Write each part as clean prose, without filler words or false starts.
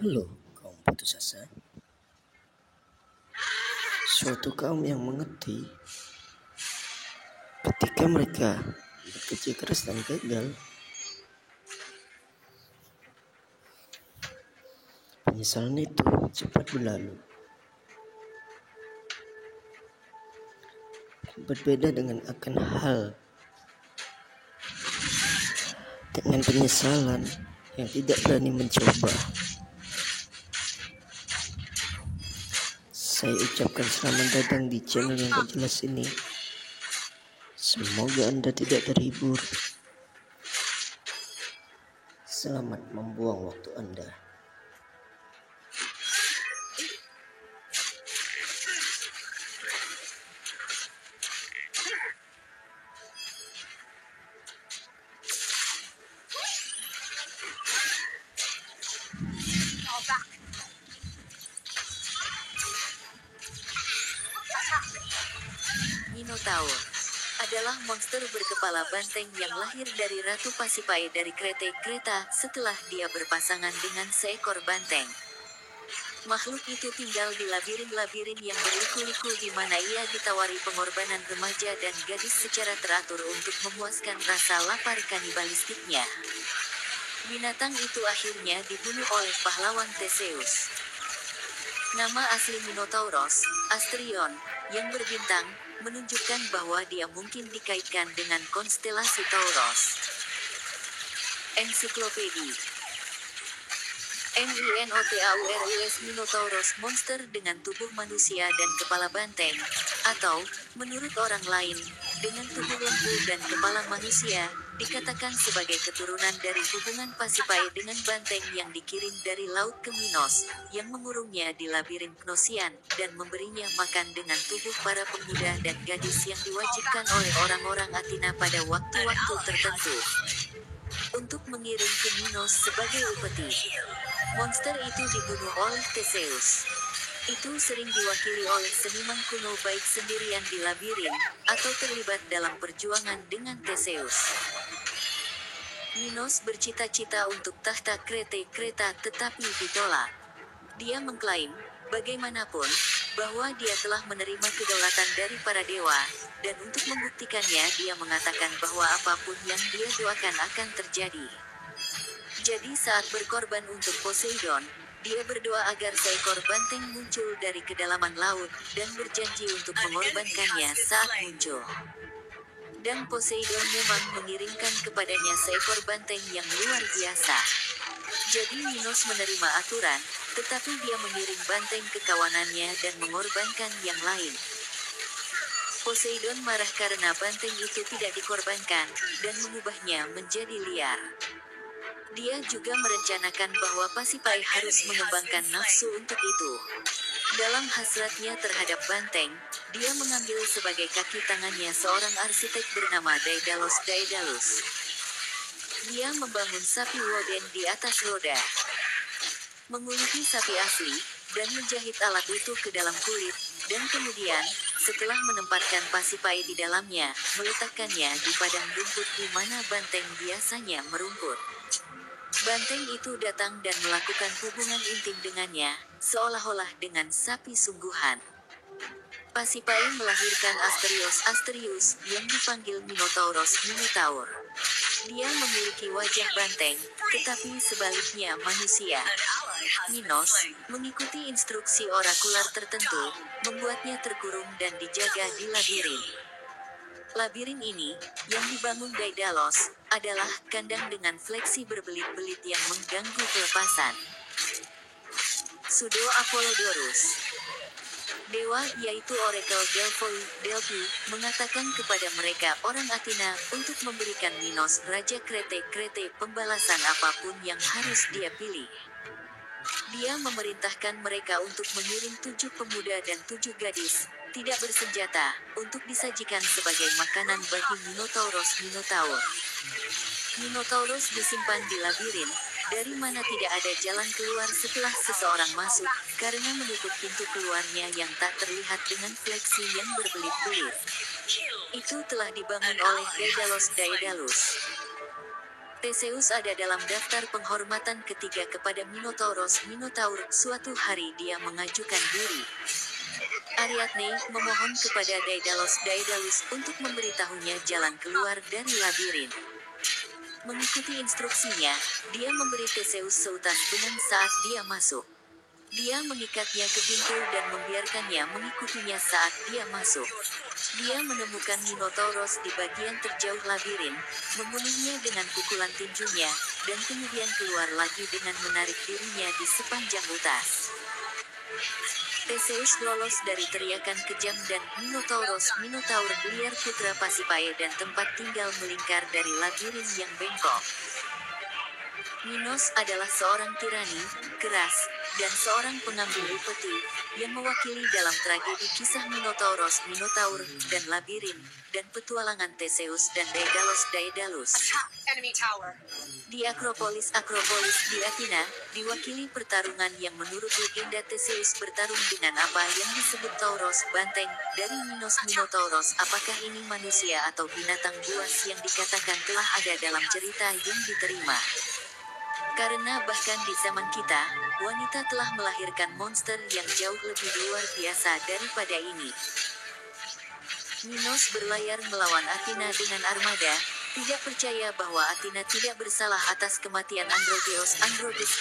Halo, kaum putus asa. Suatu kaum yang mengerti ketika mereka bekerja keras dan gagal. Penyesalan itu cepat berlalu. Berbeda dengan akan hal dengan penyesalan yang tidak berani mencoba. Saya ucapkan selamat datang di channel yang gak jelas ini. Semoga Anda tidak terhibur. Selamat membuang waktu Anda. Minotaur adalah monster berkepala banteng yang lahir dari Ratu Pasipae dari Kreta setelah dia berpasangan dengan seekor banteng. Makhluk itu tinggal di labirin-labirin yang berliku-liku di mana ia ditawari pengorbanan remaja dan gadis secara teratur untuk memuaskan rasa lapar kanibalistiknya. Binatang itu akhirnya dibunuh oleh pahlawan Theseus. Nama asli Minotauros, Asterion, yang berbintang, menunjukkan bahwa dia mungkin dikaitkan dengan konstelasi Tauros. Ensiklopedia Minotaurus Minotauros monster dengan tubuh manusia dan kepala banteng, atau, menurut orang lain, dengan tubuh lembu dan kepala manusia, dikatakan sebagai keturunan dari hubungan Pasipae dengan banteng yang dikirim dari laut ke Minos, yang mengurungnya di labirin Gnosian, dan memberinya makan dengan tubuh para pemuda dan gadis yang diwajibkan oleh orang-orang Athena pada waktu-waktu tertentu untuk mengirim ke Minos sebagai upeti. Monster itu dibunuh oleh Theseus. Itu sering diwakili oleh seniman kuno baik sendirian di labirin, atau terlibat dalam perjuangan dengan Theseus. Minos bercita-cita untuk tahta Kreta tetapi ditolak. Dia mengklaim, bagaimanapun, bahwa dia telah menerima kedaulatan dari para dewa, dan untuk membuktikannya dia mengatakan bahwa apapun yang dia doakan akan terjadi. Jadi saat berkorban untuk Poseidon, dia berdoa agar seekor banteng muncul dari kedalaman laut, dan berjanji untuk mengorbankannya saat muncul. Dan Poseidon memang mengirimkan kepadanya seekor banteng yang luar biasa. Jadi Minos menerima aturan, tetapi dia mengirim banteng ke kawanannya dan mengorbankan yang lain. Poseidon marah karena banteng itu tidak dikorbankan, dan mengubahnya menjadi liar. Dia juga merencanakan bahwa Pasipae harus mengembangkan nafsu untuk itu. Dalam hasratnya terhadap banteng, dia mengambil sebagai kaki tangannya seorang arsitek bernama Daedalus. Dia membangun sapi Woden di atas roda, menguliti sapi asli, dan menjahit alat itu ke dalam kulit, dan kemudian, setelah menempatkan Pasipae di dalamnya, meletakkannya di padang rumput di mana banteng biasanya merumput. Banteng itu datang dan melakukan hubungan intim dengannya, seolah-olah dengan sapi sungguhan. Pasipae melahirkan Asterius, yang dipanggil Minotaur. Dia memiliki wajah banteng, tetapi sebaliknya manusia. Minos, mengikuti instruksi orakular tertentu, membuatnya terkurung dan dijaga di labirin. Labirin ini, yang dibangun Daedalus, adalah kandang dengan fleksi berbelit-belit yang mengganggu kelepasan. Pseudo Apollodorus, dewa yaitu Oracle Delphi, mengatakan kepada mereka orang Athena untuk memberikan Minos Raja Krete pembalasan apapun yang harus dia pilih. Dia memerintahkan mereka untuk mengirim 7 pemuda dan 7 gadis, tidak bersenjata, untuk disajikan sebagai makanan bagi Minotaur. Minotaurus disimpan di labirin, dari mana tidak ada jalan keluar setelah seseorang masuk, karena menutup pintu keluarnya yang tak terlihat dengan fleksi yang berbelit-belit. Itu telah dibangun oleh Daedalus. Theseus ada dalam daftar penghormatan ketiga kepada Minotauros. Minotaur, suatu hari dia mengajukan diri. Ariadne memohon kepada Daedalus untuk memberitahunya jalan keluar dari labirin. Mengikuti instruksinya, dia memberi Theseus seutas benang saat dia masuk. Dia mengikatnya ke pintu dan membiarkannya mengikutinya saat dia masuk. Dia menemukan Minotauros di bagian terjauh labirin, membunuhnya dengan pukulan tinjunya, dan kemudian keluar lagi dengan menarik dirinya di sepanjang utas. Theseus lolos dari teriakan kejam dan Minotaur liar putra Pasipae dan tempat tinggal melingkar dari labirin yang bengkok. Minos adalah seorang tirani, keras, dan seorang pengambil upeti, yang mewakili dalam tragedi kisah Minotaur, dan Labirin, dan petualangan Theseus dan Daedalus. Di Akropolis di Athena, diwakili pertarungan yang menurut legenda Theseus bertarung dengan apa yang disebut Tauros, banteng, dari Minotauros. Apakah ini manusia atau binatang buas yang dikatakan telah ada dalam cerita yang diterima? Karena bahkan di zaman kita, wanita telah melahirkan monster yang jauh lebih luar biasa daripada ini. Minos berlayar melawan Athena dengan armada, tidak percaya bahwa Athena tidak bersalah atas kematian Androgeus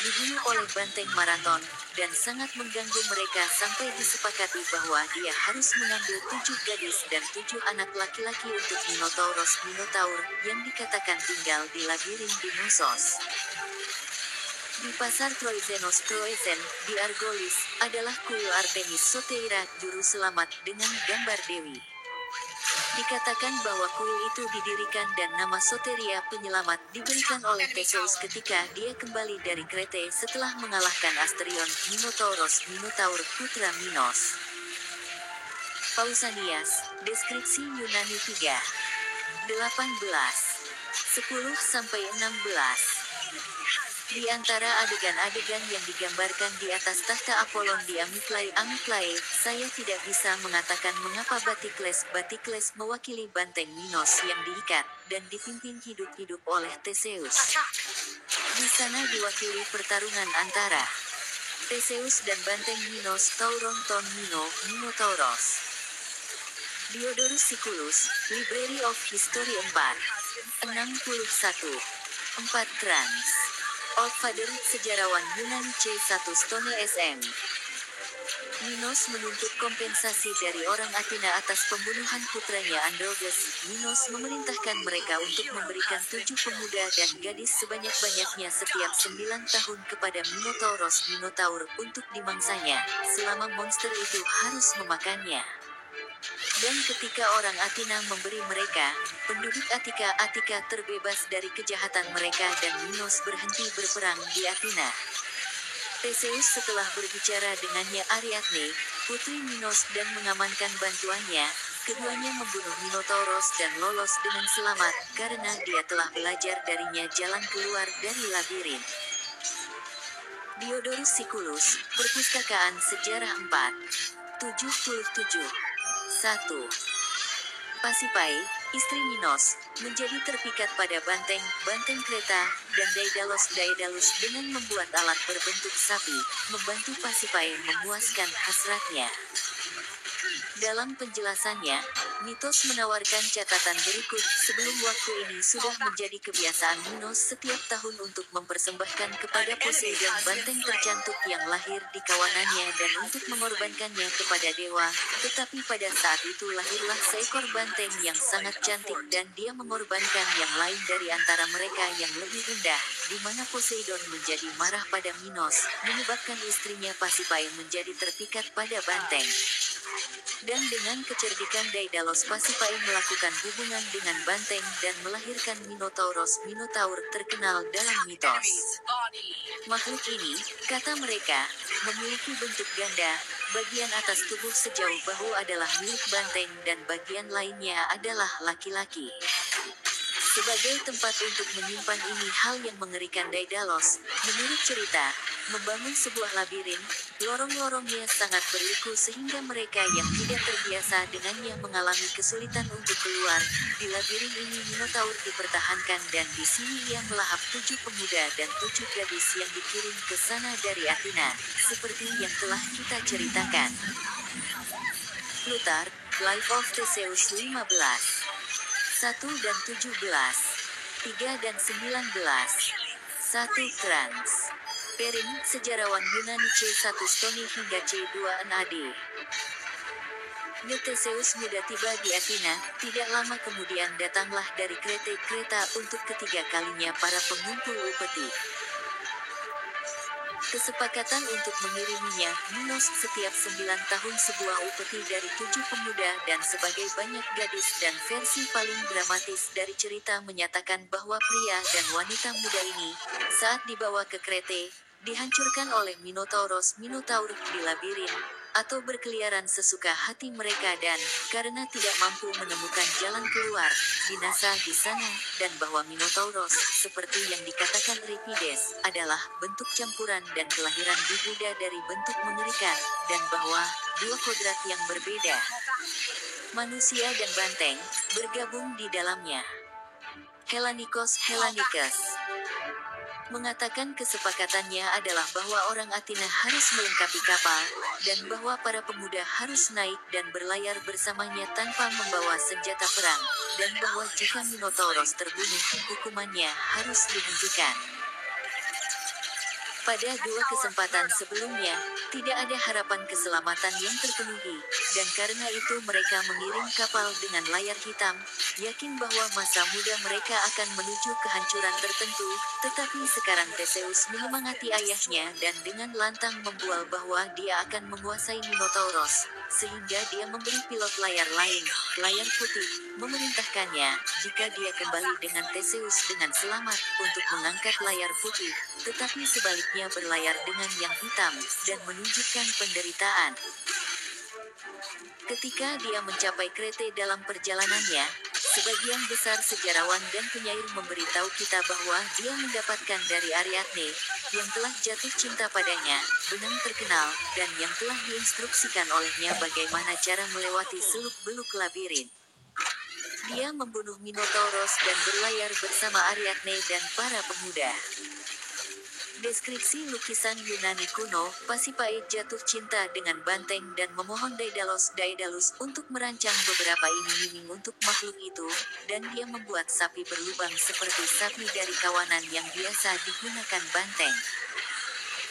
dibunuh oleh banteng Marathon, dan sangat mengganggu mereka sampai disepakati bahwa dia harus mengambil 7 gadis dan 7 anak laki-laki untuk Minotaur, yang dikatakan tinggal di labirin di Knossos. Di pasar Troezen di Argolis, adalah kuil Artemis Soteira, juru selamat, dengan gambar dewi. Dikatakan bahwa kuil itu didirikan dan nama Soteria penyelamat diberikan oleh Theseus ketika dia kembali dari Krete setelah mengalahkan Asterion, Minotaur, putra Minos. Pausanias, deskripsi Yunani 3. 18. 10-16. Di antara adegan-adegan yang digambarkan di atas tahta Apollon di Amyclae, saya tidak bisa mengatakan mengapa Batikles mewakili banteng Minos yang diikat, dan dipimpin hidup-hidup oleh Theseus. Di sana diwakili pertarungan antara Theseus dan banteng Minos Tauron Minotauros. Diodorus Siculus, Library of History 4. 61. 4 trans. Old Father, sejarawan Yunani C1 Stone SM. Minos menuntut kompensasi dari orang Athena atas pembunuhan putranya Androgeus. Minos memerintahkan mereka untuk memberikan 7 pemuda dan gadis sebanyak-banyaknya setiap 9 tahun kepada Minotaur untuk dimangsanya, selama monster itu harus memakannya. Dan ketika orang Athena memberi mereka, penduduk Attika terbebas dari kejahatan mereka dan Minos berhenti berperang di Athena. Theseus setelah berbicara dengannya Ariadne, putri Minos, dan mengamankan bantuannya, keduanya membunuh Minotauros dan lolos dengan selamat, karena dia telah belajar darinya jalan keluar dari labirin. Diodorus Siculus, Perpustakaan Sejarah 4. 77. 1. Pasipae, istri Minos, menjadi terpikat pada banteng Kreta, dan Daedalus dengan membuat alat berbentuk sapi, membantu Pasipae memuaskan hasratnya. Dalam penjelasannya, mitos menawarkan catatan berikut. Sebelum waktu ini sudah menjadi kebiasaan Minos setiap tahun untuk mempersembahkan kepada Poseidon banteng tercantik yang lahir di kawanannya dan untuk mengorbankannya kepada dewa, tetapi pada saat itu lahirlah seekor banteng yang sangat cantik dan dia mengorbankan yang lain dari antara mereka yang lebih rendah, di mana Poseidon menjadi marah pada Minos, menyebabkan istrinya Pasipae menjadi terpikat pada banteng. Dan dengan kecerdikan Daedalus, Pasipae melakukan hubungan dengan banteng dan melahirkan Minotaur terkenal dalam mitos. Makhluk ini, kata mereka, memiliki bentuk ganda, bagian atas tubuh sejauh bahu adalah milik banteng dan bagian lainnya adalah laki-laki. Sebagai tempat untuk menyimpan ini hal yang mengerikan Daedalus, menurut cerita, membangun sebuah labirin, lorong-lorongnya sangat berliku sehingga mereka yang tidak terbiasa dengannya mengalami kesulitan untuk keluar. Di labirin ini Minotaur dipertahankan dan di sini ia melahap 7 pemuda dan 7 gadis yang dikirim ke sana dari Athena, seperti yang telah kita ceritakan. Plutarch, Life of Theseus 15. 1 dan 17. 3 dan 19. 1 Trans. Perin, sejarawan Yunani C1 Stony hingga C2 NAD. Theseus muda tiba di Athena, tidak lama kemudian datanglah dari Kreta untuk ketiga kalinya para pengumpul upeti. Kesepakatan untuk mengiriminya, Minos setiap 9 tahun sebuah upeti dari 7 pemuda dan sebagai banyak gadis dan versi paling dramatis dari cerita menyatakan bahwa pria dan wanita muda ini, saat dibawa ke Krete, dihancurkan oleh Minotaur di labirin, atau berkeliaran sesuka hati mereka dan, karena tidak mampu menemukan jalan keluar, binasa di sana, dan bahwa Minotauros, seperti yang dikatakan Euripides, adalah bentuk campuran dan kelahiran di Buddha dari bentuk mengerikan, dan bahwa dua kodrat yang berbeda, manusia dan banteng, bergabung di dalamnya. Hellanikos mengatakan kesepakatannya adalah bahwa orang Athena harus melengkapi kapal, dan bahwa para pemuda harus naik dan berlayar bersamanya tanpa membawa senjata perang, dan bahwa jika Minotauros terbunuh, hukumannya harus dihentikan. Pada 2 kesempatan sebelumnya, tidak ada harapan keselamatan yang terpenuhi, dan karena itu mereka mengirim kapal dengan layar hitam, yakin bahwa masa muda mereka akan menuju kehancuran tertentu, tetapi sekarang Theseus menyemangati ayahnya dan dengan lantang membual bahwa dia akan menguasai Minotauros, sehingga dia memberi pilot layar lain, layar putih, memerintahkannya, jika dia kembali dengan Theseus dengan selamat, untuk mengangkat layar putih, tetapi sebaliknya berlayar dengan yang hitam, dan menunjukkan penderitaan. Ketika dia mencapai Krete dalam perjalanannya, sebagian besar sejarawan dan penyair memberitahu kita bahwa dia mendapatkan dari Ariadne, yang telah jatuh cinta padanya, benang terkenal, dan yang telah diinstruksikan olehnya bagaimana cara melewati seluk-beluk labirin. Dia membunuh Minotauros dan berlayar bersama Ariadne dan para pemuda. Deskripsi lukisan Yunani kuno, Pasiphae jatuh cinta dengan banteng dan memohon Daedalus untuk merancang beberapa iming-iming untuk makhluk itu, dan dia membuat sapi berlubang seperti sapi dari kawanan yang biasa digunakan banteng.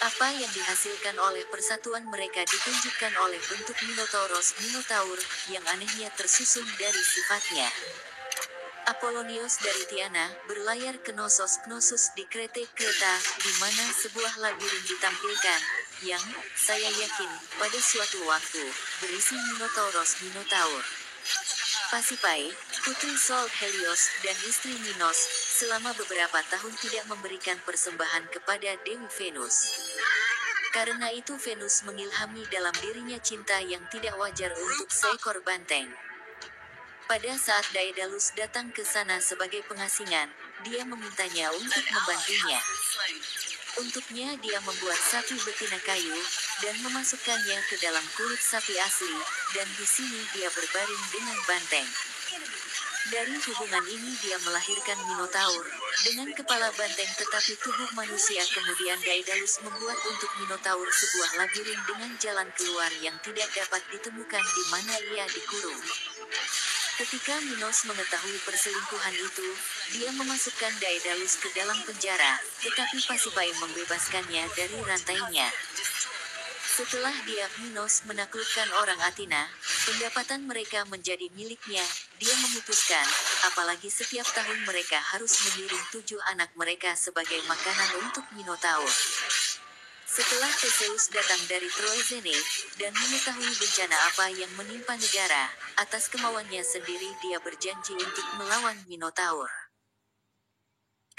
Apa yang dihasilkan oleh persatuan mereka ditunjukkan oleh bentuk Minotaur yang anehnya tersusun dari sifatnya. Apollonios dari Tiana, berlayar ke Knossos di Kreta, di mana sebuah labirin ditampilkan, yang, saya yakin, pada suatu waktu, berisi Minotaur. Pasiphae, putri Sol Helios, dan istri Minos, selama beberapa tahun tidak memberikan persembahan kepada Dewi Venus. Karena itu Venus mengilhami dalam dirinya cinta yang tidak wajar untuk seekor banteng. Pada saat Daedalus datang ke sana sebagai pengasingan, dia memintanya untuk membantunya. Untuknya dia membuat sapi betina kayu, dan memasukkannya ke dalam kulit sapi asli, dan di sini dia berbaring dengan banteng. Dari hubungan ini dia melahirkan Minotaur, dengan kepala banteng tetapi tubuh manusia. Kemudian Daedalus membuat untuk Minotaur sebuah labirin dengan jalan keluar yang tidak dapat ditemukan di mana ia dikurung. Ketika Minos mengetahui perselingkuhan itu, dia memasukkan Daedalus ke dalam penjara, tetapi Pasiphae membebaskannya dari rantainya. Setelah dia, Minos menaklukkan orang Athena, pendapatan mereka menjadi miliknya, dia memutuskan, apalagi setiap tahun mereka harus mengirim 7 anak mereka sebagai makanan untuk Minotaur. Setelah Theseus datang dari Troezene, dan mengetahui bencana apa yang menimpa negara, atas kemauannya sendiri dia berjanji untuk melawan Minotaur.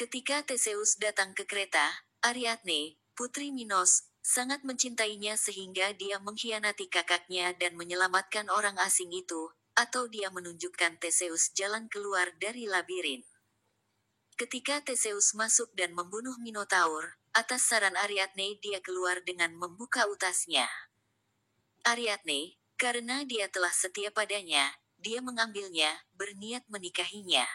Ketika Theseus datang ke Kreta, Ariadne, putri Minos, sangat mencintainya sehingga dia mengkhianati kakaknya dan menyelamatkan orang asing itu, atau dia menunjukkan Theseus jalan keluar dari labirin. Ketika Theseus masuk dan membunuh Minotaur, atas saran Ariadne dia keluar dengan membuka utasnya. Ariadne, karena dia telah setia padanya, dia mengambilnya, berniat menikahinya.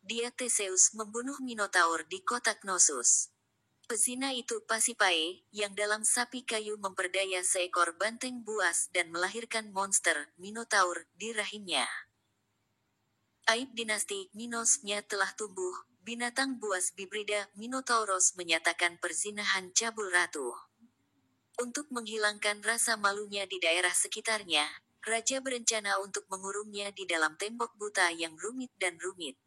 Dia Theseus membunuh Minotaur di kota Knossos. Pezina itu Pasiphae, yang dalam sapi kayu memperdaya seekor banteng buas dan melahirkan monster, Minotaur, di rahimnya. Aib dinasti Minos-nya telah tumbuh, binatang buas Bibrida Minotauros menyatakan perzinahan cabul ratu. Untuk menghilangkan rasa malunya di daerah sekitarnya, raja berencana untuk mengurungnya di dalam tembok buta yang rumit dan rumit.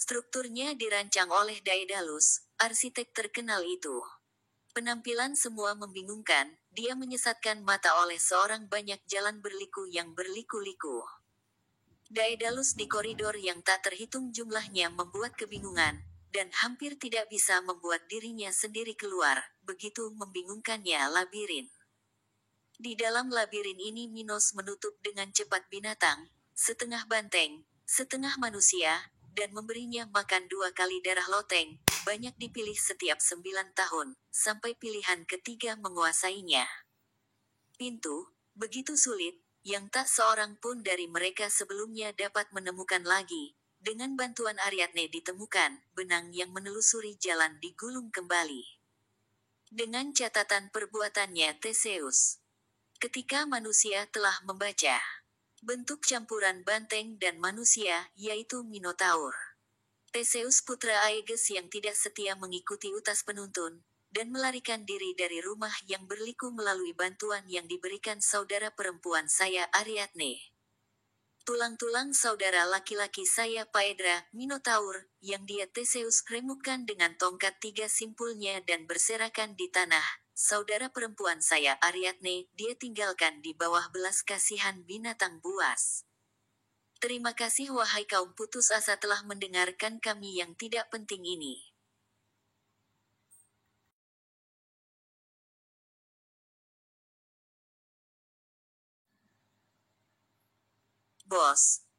Strukturnya dirancang oleh Daedalus, arsitek terkenal itu. Penampilan semua membingungkan, dia menyesatkan mata oleh seorang banyak jalan berliku yang berliku-liku. Daedalus di koridor yang tak terhitung jumlahnya membuat kebingungan, dan hampir tidak bisa membuat dirinya sendiri keluar, begitu membingungkannya labirin. Di dalam labirin ini Minos menutup dengan cepat binatang, setengah banteng, setengah manusia, dan memberinya makan 2 kali darah loteng, banyak dipilih setiap 9 tahun, sampai pilihan ketiga menguasainya. Pintu, begitu sulit, yang tak seorang pun dari mereka sebelumnya dapat menemukan lagi. Dengan bantuan Ariadne ditemukan, benang yang menelusuri jalan digulung kembali. Dengan catatan perbuatannya Theseus. Ketika manusia telah membaca bentuk campuran banteng dan manusia, yaitu Minotaur. Theseus putra Aeges yang tidak setia mengikuti utas penuntun, dan melarikan diri dari rumah yang berliku melalui bantuan yang diberikan saudara perempuan saya Ariadne. Tulang-tulang saudara laki-laki saya Phaedra, Minotaur, yang dia Theseus remukkan dengan tongkat 3 simpulnya dan berserakan di tanah. Saudara perempuan saya Ariadne, dia tinggalkan di bawah belas kasihan binatang buas. Terima kasih wahai kaum putus asa telah mendengarkan kami yang tidak penting ini.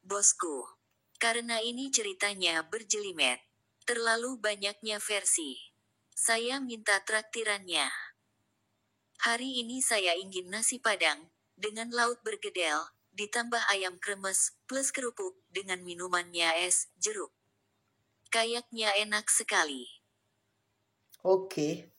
Bosku. Karena ini ceritanya berjelimet. Terlalu banyaknya versi. Saya minta traktirannya. Hari ini saya ingin nasi padang, dengan lauk bergedel, ditambah ayam kremes, plus kerupuk, dengan minumannya es jeruk. Kayaknya enak sekali. Oke.